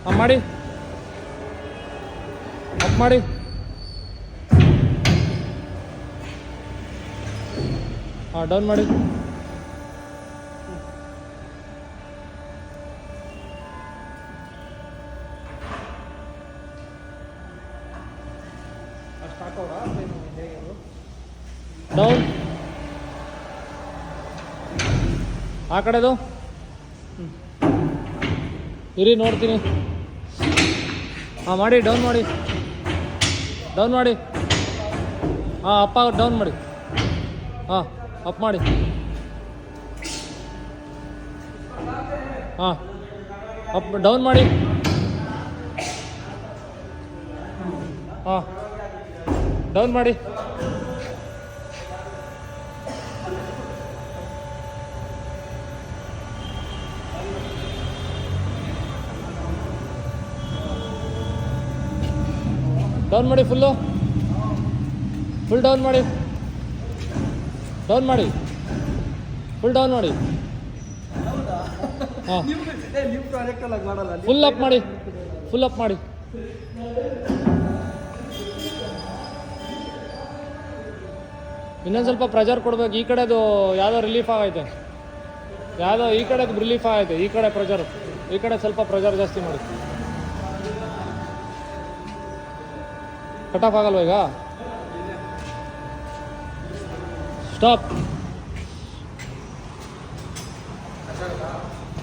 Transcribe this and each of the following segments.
ಹಾಂ ಮಾಡಿ, ಅಪ್ ಮಾಡಿ. ಹಾಂ ಡೌನ್ ಮಾಡಿ. ಡೌನ್ ಆ ಕಡೆದು ಇರಿ ನೋಡ್ತೀನಿ. ಹಾಂ ಮಾಡಿ, ಡೌನ್ ಮಾಡಿ, ಡೌನ್ ಮಾಡಿ. ಹಾಂ ಅಪ್ಪ ಡೌನ್ ಮಾಡಿ. ಹಾಂ ಅಪ್ ಮಾಡಿ. ಹಾಂ ಅಪ್ ಡೌನ್ ಮಾಡಿ. ಹಾಂ ಡೌನ್ ಮಾಡಿ. ಡೌನ್ ಮಾಡಿ, ಫುಲ್ ಡೌನ್ ಮಾಡಿ, ಡೌನ್ ಮಾಡಿ, ಫುಲ್ ಡೌನ್ ಮಾಡಿ. ಹಾಂ ಫುಲ್ ಅಪ್ ಮಾಡಿ, ಫುಲ್ ಅಪ್ ಮಾಡಿ. ಇನ್ನೊಂದು ಸ್ವಲ್ಪ ಪ್ರೆಷರ್ ಕೊಡ್ಬೇಕು. ಈ ಕಡೆದು ಯಾವುದೋ ರಿಲೀಫ್ ಆಗೈತೆ, ಯಾವುದೋ ಈ ಕಡೆದು ರಿಲೀಫ್ ಆಗೈತೆ. ಈ ಕಡೆ ಪ್ರೆಷರ್, ಈ ಕಡೆ ಸ್ವಲ್ಪ ಪ್ರೆಷರ್ ಜಾಸ್ತಿ ಮಾಡಿ. ಕಟ್ ಆಫ್ ಆಗಲ್ವ ಈಗ? ಸ್ಟಾಪ್.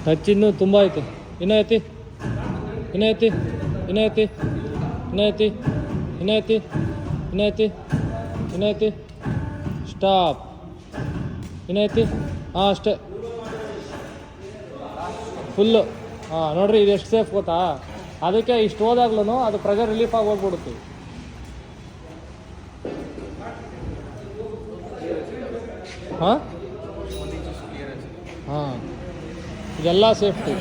ಟಚ್ ಇನ್ನೂ ತುಂಬ ಐತೆ. ಇನ್ನೂ ಎತ್ತಿ, ಇನ್ನೂ ಎತ್ತಿ, ಇನ್ನೂ ಎತ್ತಿ, ಇನ್ನೂ ಎತ್ತಿ, ಇನ್ನೂ ಎತ್ತಿ, ಇನ್ನೂ ಎತ್ತಿ, ಇನ್ನೂ ಎತ್ತಿ. ಸ್ಟಾಪ್. ಇನ್ನೂ ಎತ್ತಿ. ಹಾಂ ಅಷ್ಟೇ, ಫುಲ್ಲು. ಹಾಂ ನೋಡಿರಿ, ಇದು ಎಷ್ಟು ಸೇಫ್ ಗೊತ್ತಾ? ಅದಕ್ಕೆ ಇಷ್ಟು ಹೋದಾಗ್ಲೂ ಅದು ಪ್ರೆಷರ್ ರಿಲೀಫ್ ಆಗಿ ಹೋಗ್ಬಿಡುತ್ತೆ. ಹಾಂ ಹಾಂ ಇದೆಲ್ಲ ಸೇಫ್ಟಿ.